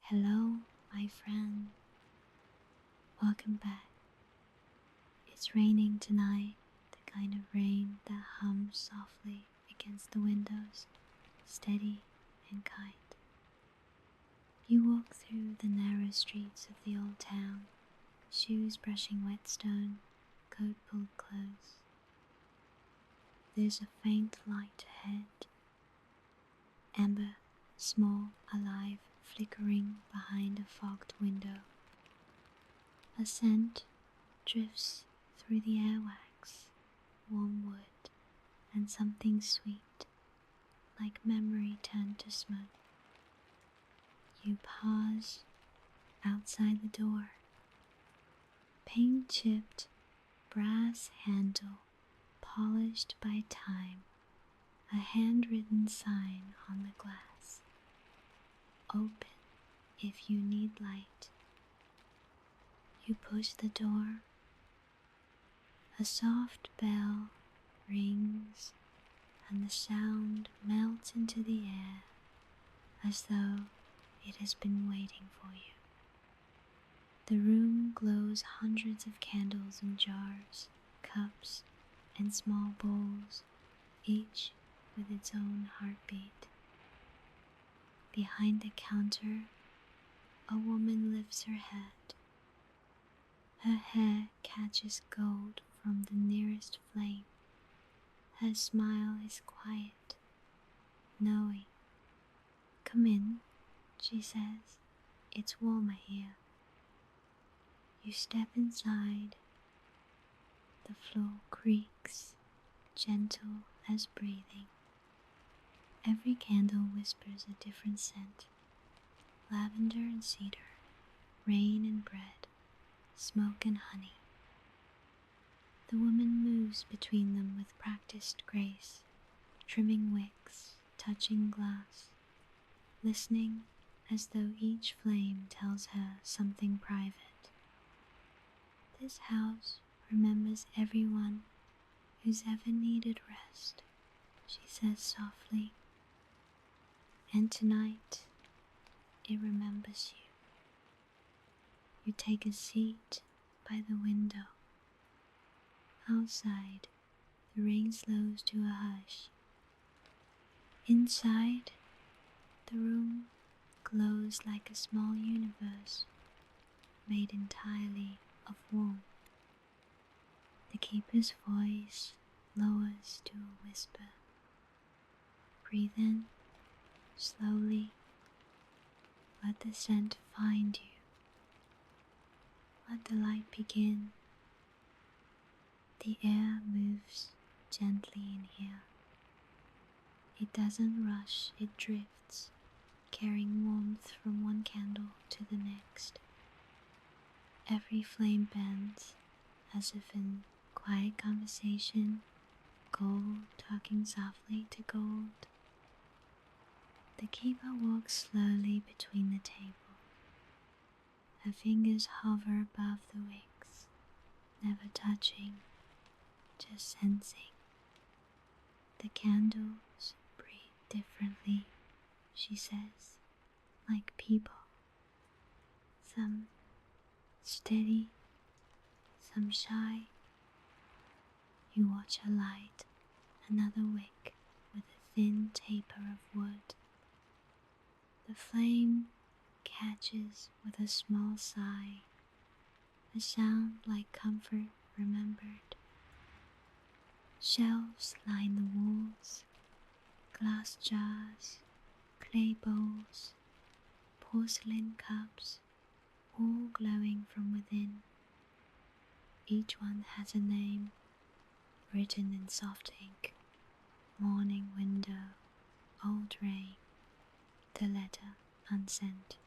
Hello, my friend. Welcome back. It's raining tonight, the kind of rain that hums softly against the windows, steady and kind. You walk through the narrow streets of the old town, shoes brushing wet stone, coat pulled close. There's a faint light ahead, amber, small, alive, flickering behind a fogged window. A scent drifts through the airwax, warm wood, and something sweet, like memory turned to smoke. You pause outside the door. Paint-chipped brass handle, polished by time, a handwritten sign on the glass. Open if you need light. You push the door. A soft bell rings, and the sound melts into the air as though it has been waiting for you. The room glows hundreds of candles in jars, cups, and small bowls, each with its own heartbeat. Behind the counter, a woman lifts her head. Her hair catches gold from the nearest flame. Her smile is quiet, knowing. "Come in," she says. "It's warmer here." You step inside. The floor creaks, gentle as breathing. Every candle whispers a different scent. Lavender and cedar, rain and bread, smoke and honey. The woman moves between them with practiced grace, trimming wicks, touching glass, listening as though each flame tells her something private. This house remembers everyone who's ever needed rest, she says softly. And tonight, it remembers you. You take a seat by the window. Outside, the rain slows to a hush. Inside, the room glows like a small universe, made entirely of warmth. The keeper's voice lowers to a whisper. Breathe in, slowly. Let the scent find you. Let the light begin. The air moves gently in here. It doesn't rush, it drifts, carrying warmth from one candle to the next. Every flame bends, as if in quiet conversation, gold talking softly to gold. The keeper walks slowly between the tables. Her fingers hover above the wicks, never touching, just sensing. The candles breathe differently, she says, like people. Some steady, some shy. You watch her light another wick with a thin taper of wood. The flame catches with a small sigh, a sound like comfort remembered. Shelves line the walls, glass jars, clay bowls, porcelain cups, all glowing from within. Each one has a name, written in soft ink: morning window, old rain, the letter unsent.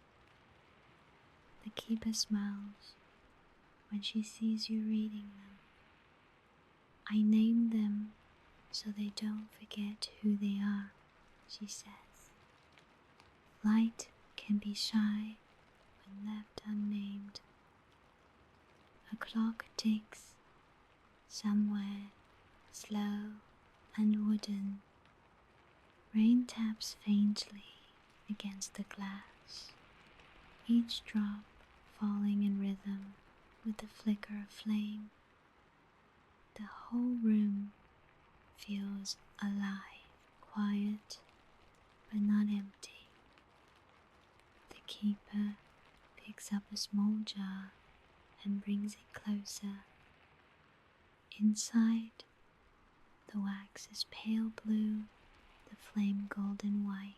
The keeper smiles when she sees you reading them. "I named them so they don't forget who they are," she says. Light can be shy when left unnamed. A clock ticks somewhere, slow and wooden. Rain taps faintly against the glass. each drop falling in rhythm with the flicker of flame. The whole room feels alive, quiet, but not empty. The keeper picks up a small jar and brings it closer. Inside, the wax is pale blue, the flame golden white.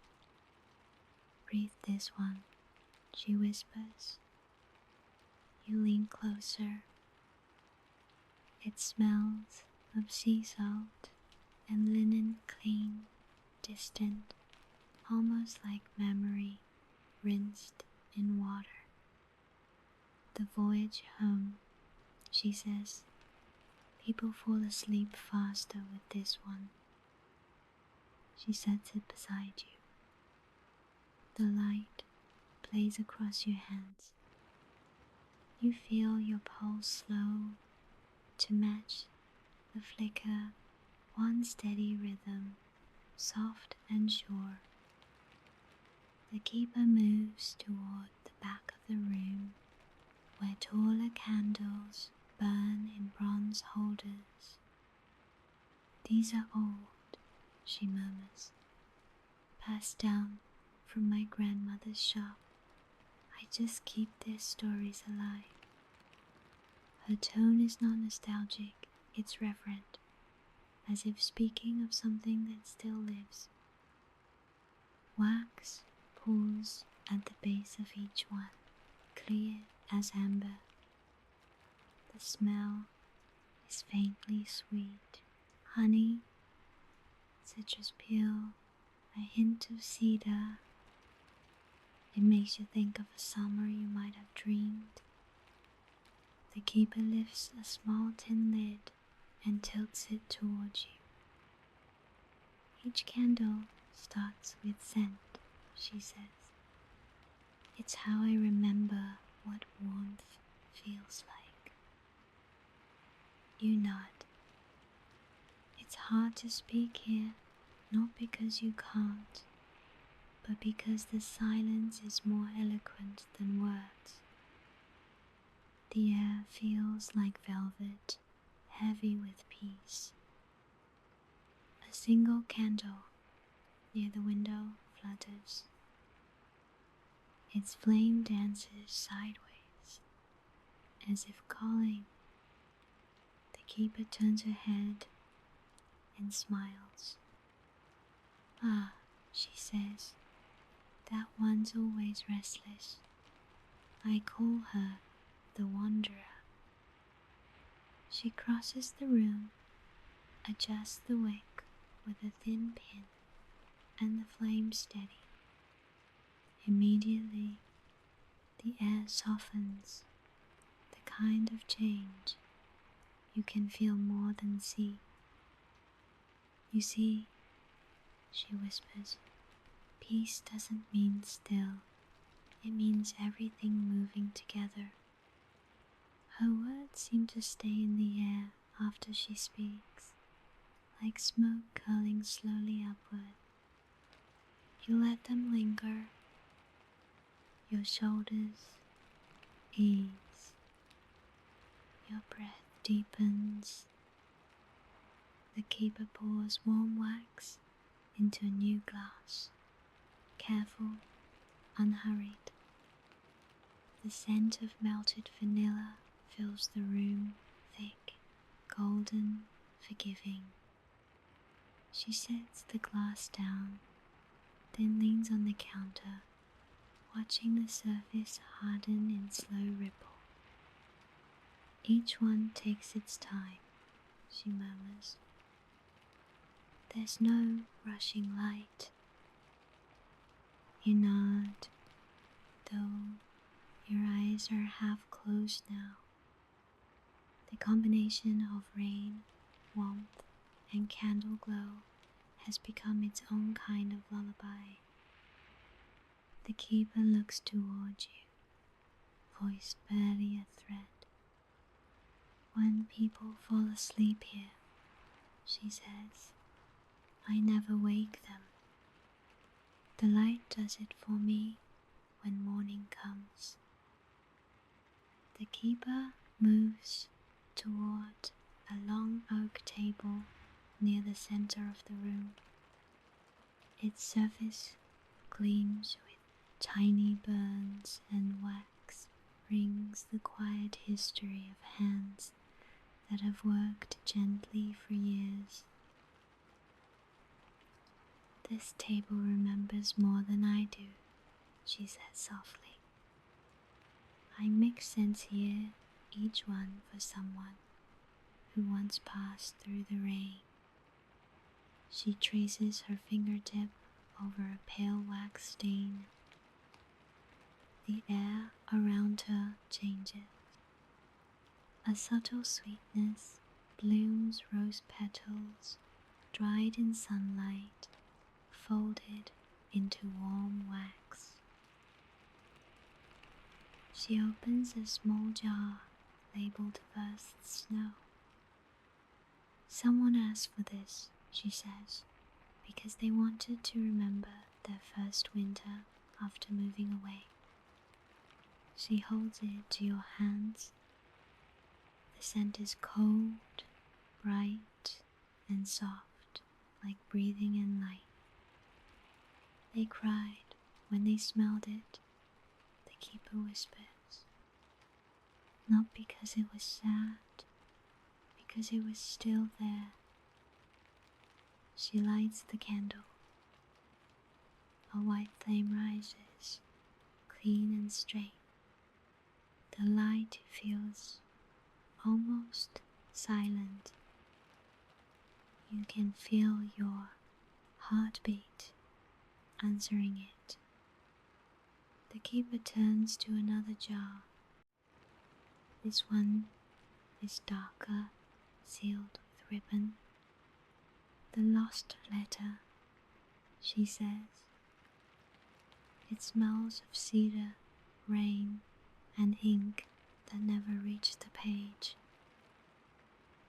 Breathe this one, she whispers. You lean closer. It smells of sea salt and linen clean, distant, almost like memory rinsed in water. The voyage home, she says. People fall asleep faster with this one. She sets it beside you. The light plays across your hands. You feel your pulse slow to match the flicker, one steady rhythm, soft and sure. The keeper moves toward the back of the room, where taller candles burn in bronze holders. These are old, she murmurs, passed down from my grandmother's shop. I just keep their stories alive. Her tone is not nostalgic, it's reverent, as if speaking of something that still lives. Wax pools at the base of each one, clear as amber. The smell is faintly sweet. Honey, citrus peel, a hint of cedar. It makes you think of a summer you might have dreamed. The keeper lifts a small tin lid and tilts it towards you. Each candle starts with scent, she says. It's how I remember what warmth feels like. You nod. It's hard to speak here, not because you can't, but because the silence is more eloquent than words. The air feels like velvet, heavy with peace. A single candle near the window flutters. Its flame dances sideways, as if calling. The keeper turns her head and smiles. Ah, she says, that one's always restless. I call her the wanderer. She crosses the room, adjusts the wick with a thin pin, and the flame steady. Immediately, the air softens, the kind of change you can feel more than see. You see, she whispers, peace doesn't mean still, it means everything moving together. Her words seem to stay in the air after she speaks, like smoke curling slowly upward. You let them linger. Your shoulders ease. Your breath deepens. The keeper pours warm wax into a new glass, careful, unhurried. The scent of melted vanilla fills the room, thick, golden, forgiving. She sets the glass down, then leans on the counter, watching the surface harden in slow ripple. Each one takes its time, she murmurs. There's no rushing light. You nod, though your eyes are half closed now. The combination of rain, warmth, and candle glow has become its own kind of lullaby. The keeper looks towards you, voice barely a thread. When people fall asleep here, she says, I never wake them. The light does it for me when morning comes. The keeper moves toward a long oak table near the center of the room. Its surface gleams with tiny burns, and wax rings the quiet history of hands that have worked gently for years. "This table remembers more than I do," she said softly. "I mix scents here, each one for someone who once passed through the rain." She traces her fingertip over a pale wax stain. The air around her changes. A subtle sweetness blooms, rose petals, dried in sunlight, folded into warm wax. She opens a small jar labeled "First Snow." "Someone asked for this," she says, "because they wanted to remember their first winter after moving away." She holds it to your hands. The scent is cold, bright, and soft, like breathing in light. "They cried when they smelled it," the keeper whispers. "Not because it was sad, because it was still there." She lights the candle. A white flame rises, clean and straight. The light feels almost silent. You can feel your heartbeat answering it. The keeper turns to another jar. This one is darker, sealed with ribbon. "The lost letter," she says. "It smells of cedar, rain, and ink that never reached the page."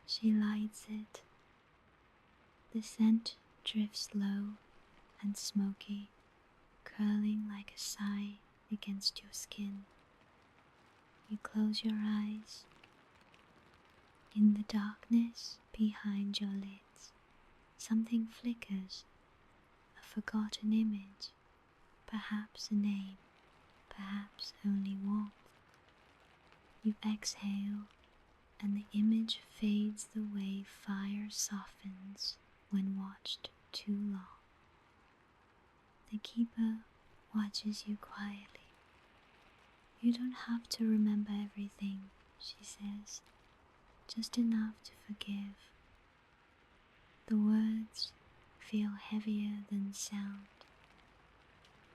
She lights it. The scent drifts low and smoky, curling like a sigh against your skin. You close your eyes. In the darkness behind your lids, something flickers, a forgotten image, perhaps a name, perhaps only warmth. You exhale, and the image fades the way fire softens when watched too long. The keeper watches you quietly. "You don't have to remember everything," she says, "just enough to forgive." The words feel heavier than sound.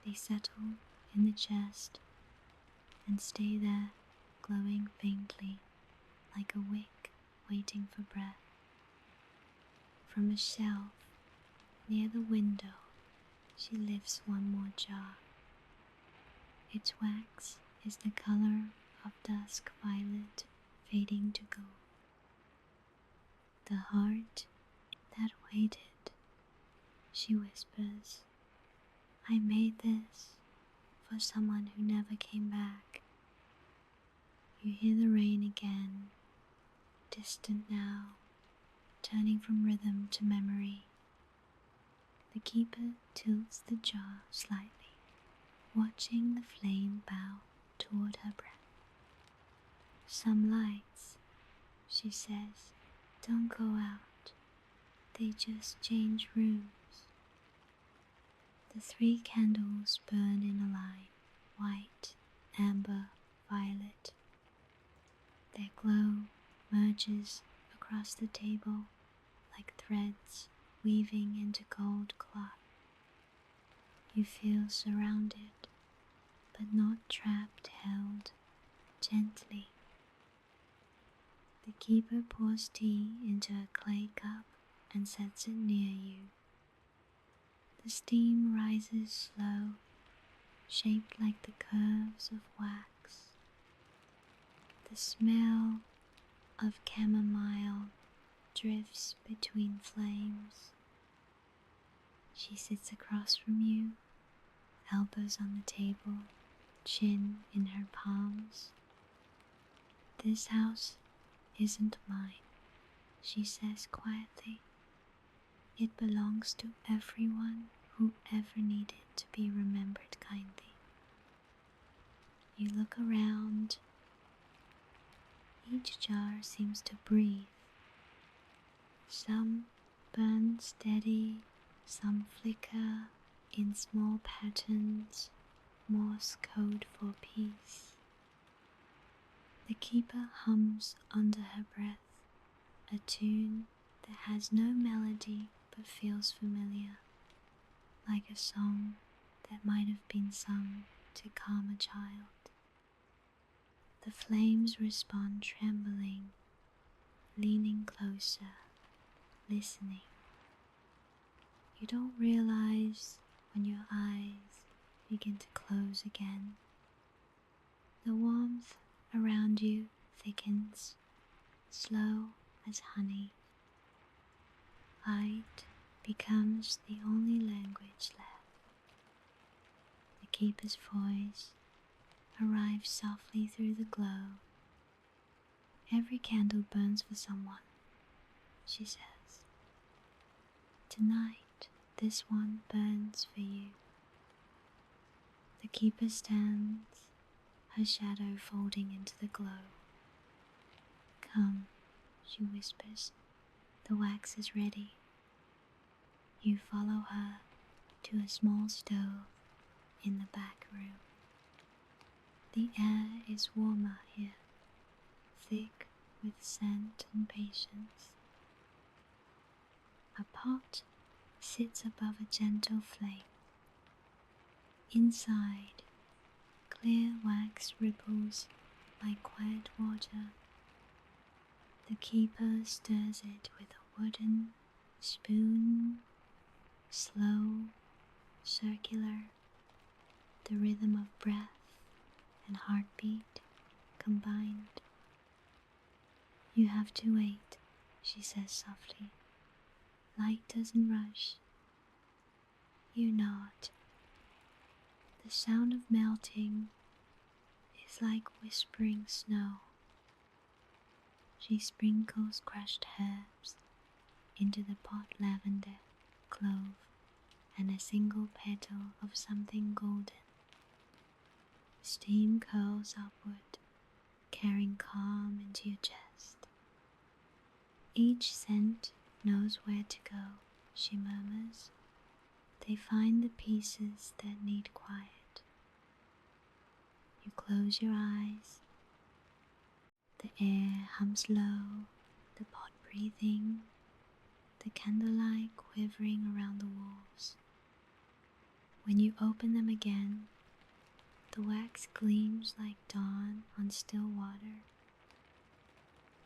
They settle in the chest and stay there, glowing faintly, like a wick waiting for breath. From a shelf near the window, she lifts one more jar. Its wax is the color of dusk violet fading to gold. "The heart that waited," she whispers. "I made this for someone who never came back." You hear the rain again, distant now, turning from rhythm to memory. The keeper tilts the jar slightly, watching the flame bow toward her breath. "Some lights," she says, "don't go out. They just change rooms." The 3 candles burn in a line, white, amber, violet. Their glow merges across the table like threads weaving into gold cloth. You feel surrounded, but not trapped, held gently. The keeper pours tea into a clay cup and sets it near you. The steam rises slow, shaped like the curves of wax. The smell of chamomile drifts between flames. She sits across from you, elbows on the table, chin in her palms. This house isn't mine, she says quietly. It belongs to everyone who ever needed to be remembered kindly. You look around. Each jar seems to breathe. Some burn steady, some flicker in small patterns, Morse code for peace. The keeper hums under her breath, a tune that has no melody but feels familiar, like a song that might have been sung to calm a child. The flames respond trembling, leaning closer, listening. You don't realize when your eyes begin to close again. The warmth around you thickens, slow as honey. Light becomes the only language left. The keeper's voice arrives softly through the glow. Every candle burns for someone, she says. Tonight, this one burns for you. The keeper stands, her shadow folding into the glow. Come, she whispers, the wax is ready. You follow her to a small stove in the back room. The air is warmer here, thick with scent and patience. A pot sits above a gentle flame. Inside, clear wax ripples like quiet water. The keeper stirs it with a wooden spoon, slow, circular, the rhythm of breath and heartbeat combined. You have to wait, she says softly. Light doesn't rush. You nod. The sound of melting is like whispering snow. She sprinkles crushed herbs into the pot, lavender, clove, and a single petal of something golden. Steam curls upward, carrying calm into your chest. Each scent knows where to go, she murmurs. They find the pieces that need quiet. You close your eyes. The air hums low, the pot breathing, the candlelight quivering around the walls. When you open them again, the wax gleams like dawn on still water.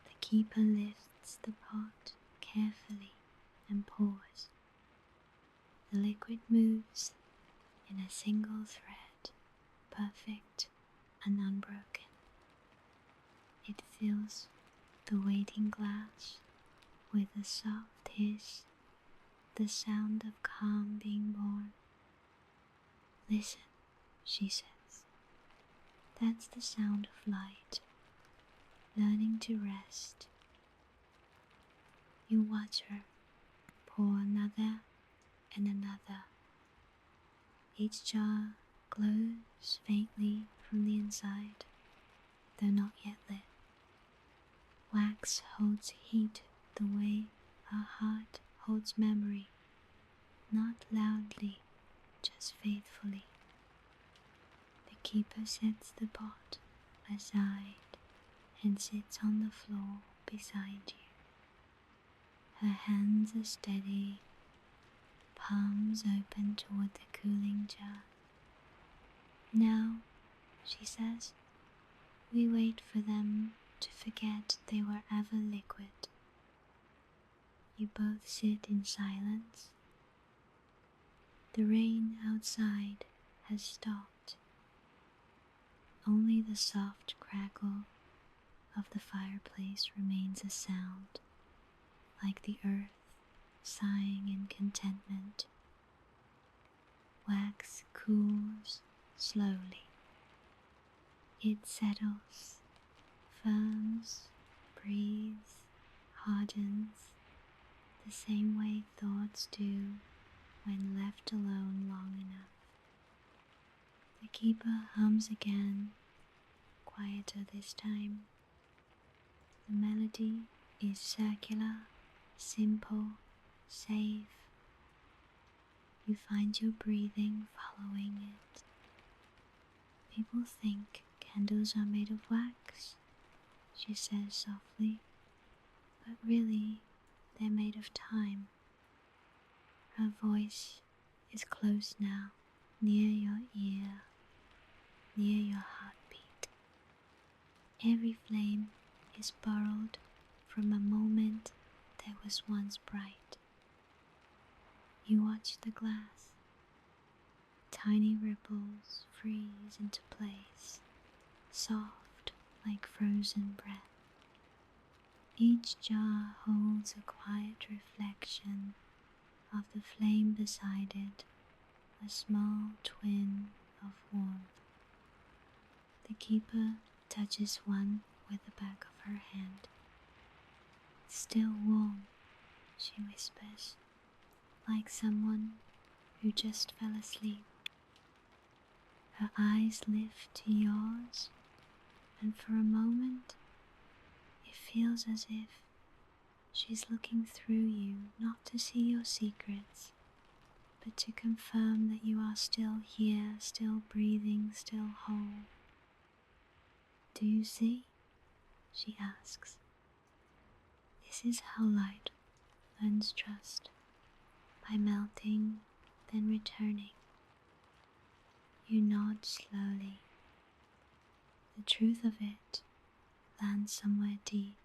The keeper lifts the pot carefully and pours. The liquid moves in a single thread, perfect and unbroken. It fills the waiting glass with a soft hiss, the sound of calm being born. Listen, she says. That's the sound of light, learning to rest. You watch her pour another and another. Each jar glows faintly from the inside, though not yet lit. Wax holds heat the way our heart holds memory, not loudly, just faithfully. The keeper sets the pot aside and sits on the floor beside you. Her hands are steady, palms open toward the cooling jar. Now, she says, we wait for them to forget they were ever liquid. You both sit in silence. The rain outside has stopped. Only the soft crackle of the fireplace remains a sound, like the earth sighing in contentment. Wax cools slowly. It settles, firms, breathes, hardens, the same way thoughts do when left alone long enough. The keeper hums again, quieter this time. The melody is circular, simple, safe. You find your breathing following it. People think candles are made of wax, she says softly, but really they're made of time. Her voice is close now, near your ear, near your heartbeat. Every flame is borrowed from a moment that was once bright. You watch the glass. Tiny ripples freeze into place, soft like frozen breath. Each jar holds a quiet reflection of the flame beside it, a small twin of warmth. The keeper touches one with the back of her hand. Still warm, she whispers, like someone who just fell asleep. Her eyes lift to yours, and for a moment it feels as if she's looking through you, not to see your secrets, but to confirm that you are still here, still breathing, still whole. Do you see? She asks. This is how light learns trust, by melting, then returning. You nod slowly. The truth of it lands somewhere deep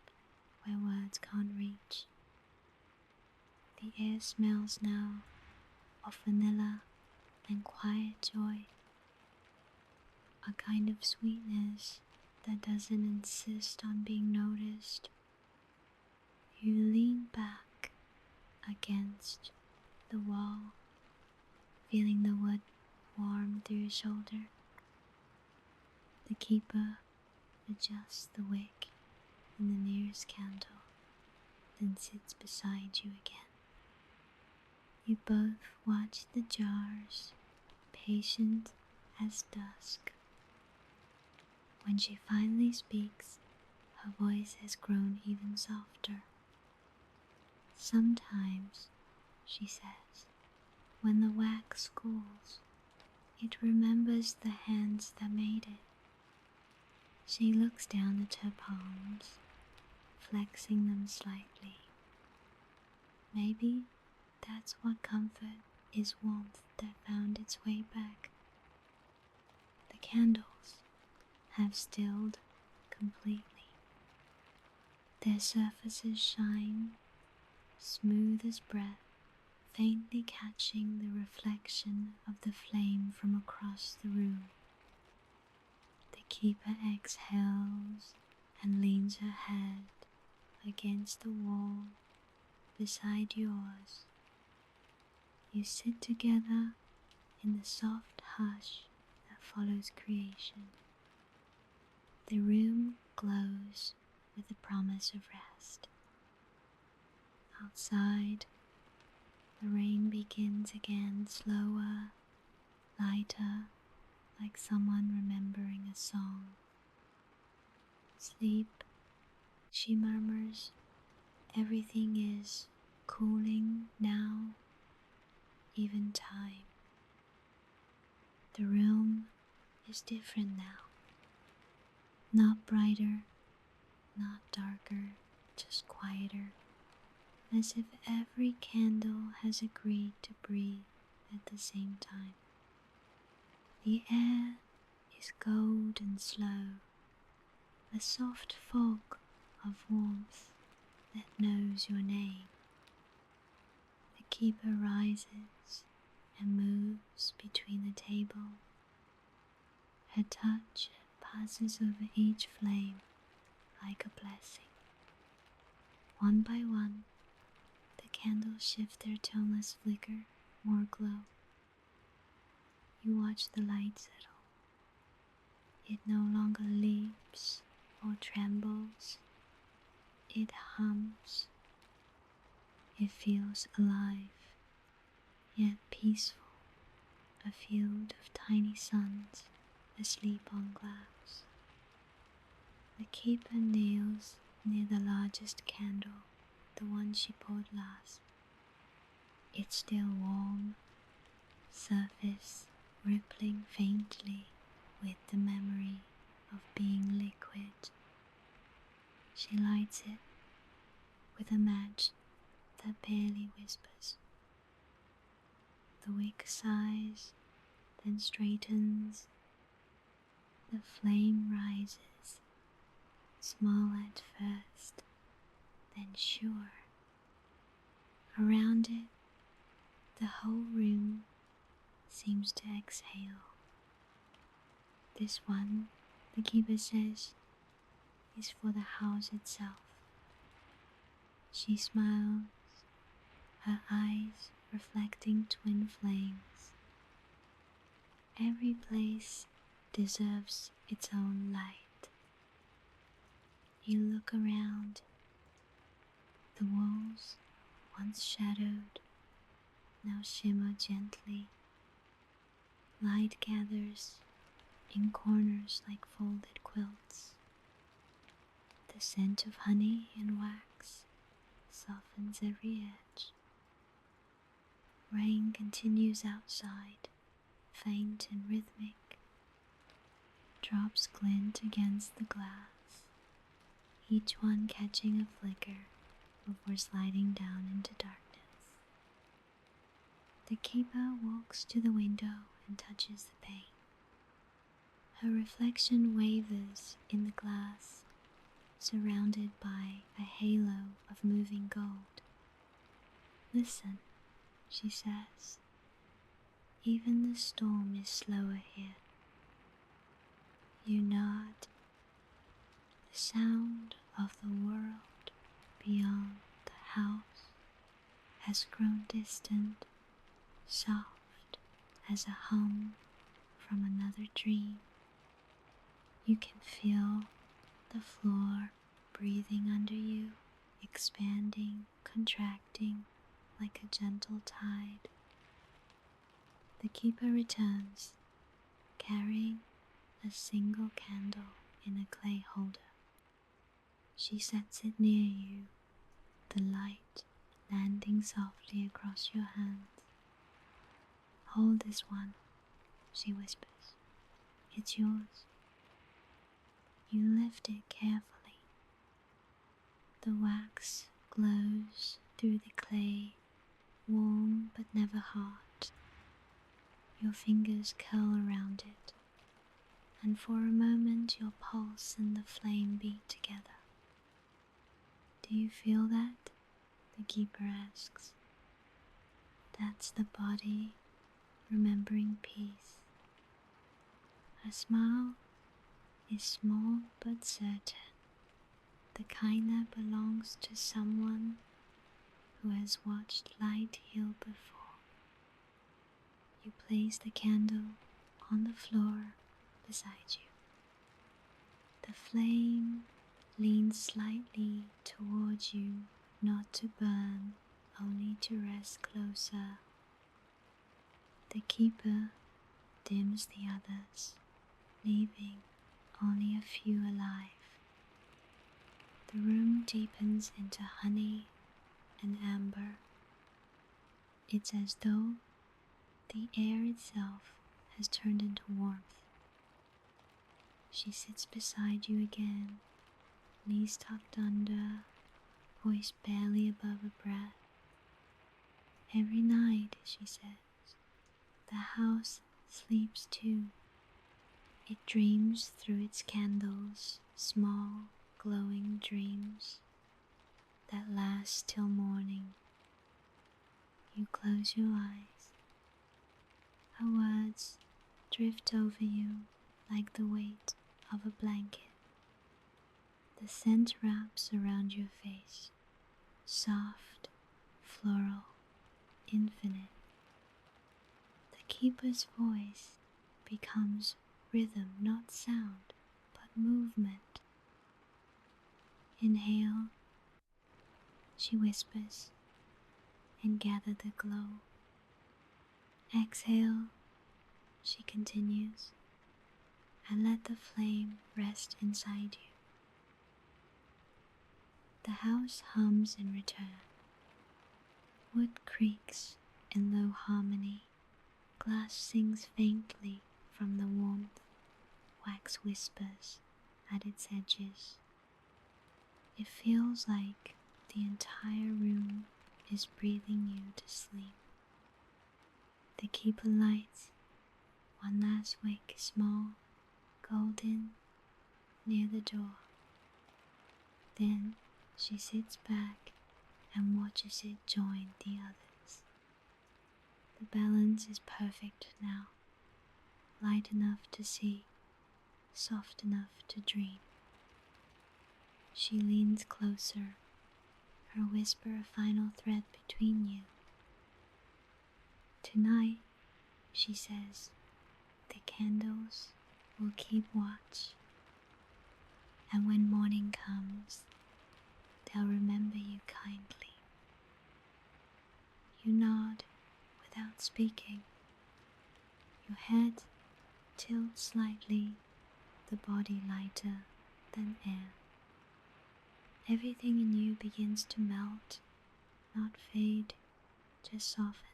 where words can't reach. The air smells now of vanilla and quiet joy, a kind of sweetness that doesn't insist on being noticed. You lean back against the wall, feeling the wood warm through your shoulder. The keeper adjusts the wick in the nearest candle, then sits beside you again. You both watch the jars, patient as dusk. When she finally speaks, her voice has grown even softer. Sometimes, she says, when the wax cools, it remembers the hands that made it. She looks down at her palms, flexing them slightly. Maybe that's what comfort is, warmth that found its way back. The candles have stilled completely. Their surfaces shine, smooth as breath, faintly catching the reflection of the flame from across the room. The keeper exhales and leans her head against the wall beside yours. You sit together in the soft hush that follows creation. The room glows with the promise of rest. Outside, the rain begins again, slower, lighter, like someone remembering a song. Sleep, she murmurs, everything is cooling now, even time. The room is different now. Not brighter, not darker, just quieter, as if every candle has agreed to breathe at the same time. The air is cold and slow, a soft fog of warmth that knows your name. The keeper rises and moves between the table. Her touch passes over each flame like a blessing. One by one, the candles shift their toneless flicker, more glow. You watch the light settle. It no longer leaps or trembles. It hums. It feels alive, yet peaceful, a field of tiny suns asleep on glass. The keeper kneels near the largest candle, the one she poured last. It's still warm, surface rippling faintly with the memory of being liquid. She lights it with a match that barely whispers. The wick sighs, then straightens. The flame rises, small at first, then sure. Around it, the whole room seems to exhale. This one, the keeper says, is for the house itself. She smiles, her eyes reflecting twin flames. Every place deserves its own light. You look around. The walls, once shadowed, now shimmer gently. Light gathers in corners like folded quilts. The scent of honey and wax softens every edge. Rain continues outside, faint and rhythmic. Drops glint against the glass, each one catching a flicker before sliding down into darkness. The keeper walks to the window and touches the pane. Her reflection wavers in the glass, surrounded by a halo of moving gold. Listen, she says. Even the storm is slower here. You nod. The sound of the world beyond the house has grown distant, soft as a hum from another dream. You can feel the floor breathing under you, expanding, contracting like a gentle tide. The keeper returns, carrying a single candle in a clay holder. She sets it near you, the light landing softly across your hands. Hold this one, she whispers. It's yours. You lift it carefully. The wax glows through the clay, warm but never hot. Your fingers curl around it, and for a moment your pulse and the flame beat together. Do you feel that? The keeper asks. That's the body remembering peace. Her smile is small but certain, the kind that belongs to someone who has watched light heal before. You place the candle on the floor beside you. The flame leans slightly towards you, not to burn, only to rest closer. The keeper dims the others, leaving only a few alive. The room deepens into honey and amber. It's as though the air itself has turned into warmth. She sits beside you again, knees tucked under, voice barely above a breath. Every night, she says, the house sleeps too. It dreams through its candles, small, glowing dreams that last till morning. You close your eyes. Her words drift over you like the weight of a blanket. The scent wraps around your face, soft, floral, infinite. The keeper's voice becomes rhythm, not sound, but movement. Inhale she whispers, and gather the glow. Exhale, she continues, and let the flame rest inside you. The house hums in return. Wood creaks in low harmony. Glass sings faintly from the warmth. Wax whispers at its edges. It feels like the entire room is breathing you to sleep. The keeper lights one last wick, small, golden, near the door. Then she sits back and watches it join the others. The balance is perfect now, light enough to see, soft enough to dream. She leans closer, her whisper a final thread between you. Tonight, she says, the candles will keep watch, and when morning comes, they'll remember you kindly. You nod without speaking. Your head tilts slightly, the body lighter than air. Everything in you begins to melt, not fade, just soften.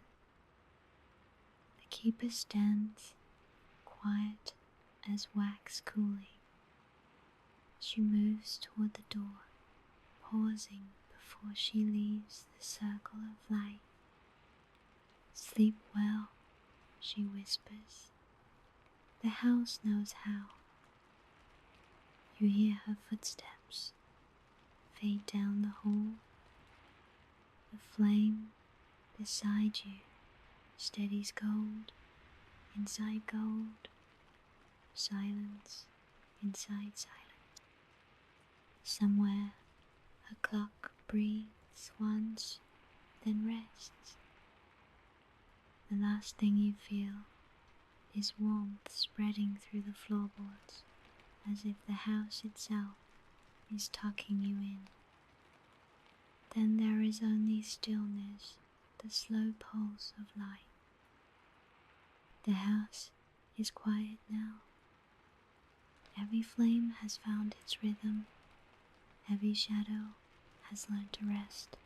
The keeper stands, quiet as wax cooling. She moves toward the door, pausing before she leaves the circle of light. Sleep well, she whispers. The house knows how. You hear her footsteps fade down the hall. The flame beside you steadies gold inside gold, silence inside silence. Somewhere a clock breathes once, then rests. The last thing you feel is warmth spreading through the floorboards, as if the house itself is tucking you in. Then there is only stillness, the slow pulse of light. The house is quiet now. Every flame has found its rhythm. Every shadow has learned to rest.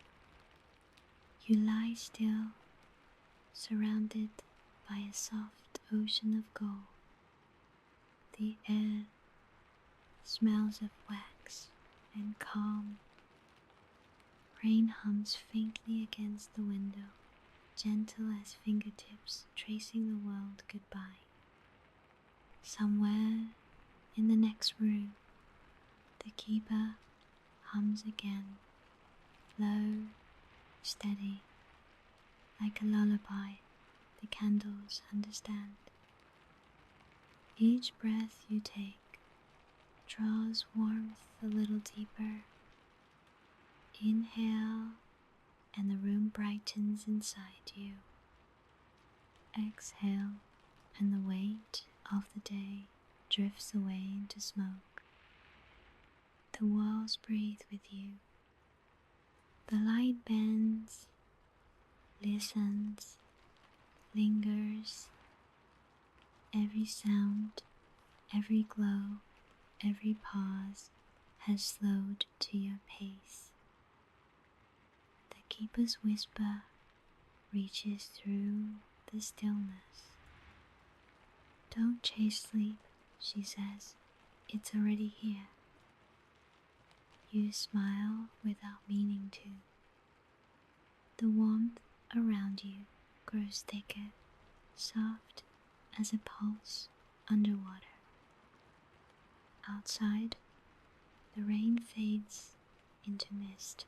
You lie still, surrounded by a soft ocean of gold. The air smells of wax and calm. Rain hums faintly against the window, gentle as fingertips tracing the world goodbye. Somewhere in the next room, the keeper hums again, low, steady, like a lullaby the candles understand. Each breath you take draws warmth a little deeper. Inhale, and the room brightens inside you. Exhale, and the weight of the day drifts away into smoke. The walls breathe with you. The light bends, listens, lingers. Every sound, every glow, every pause has slowed to your pace. The keeper's whisper reaches through the stillness. Don't chase sleep, she says. It's already here. You smile without meaning to. The warmth around you grows thicker, soft as a pulse underwater. Outside, the rain fades into mist.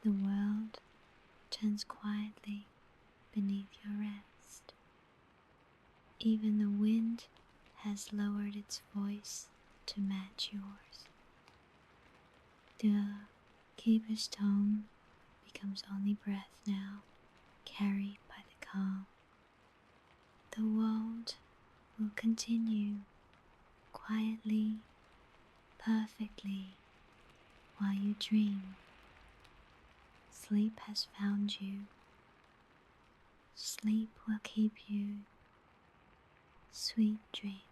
The world turns quietly beneath your rest. Even the wind has lowered its voice to match yours. The keeper's tone becomes only breath now, carried by the calm. The world will continue quietly, perfectly, while you dream Sleep has found you. Sleep will keep you. Sweet dreams.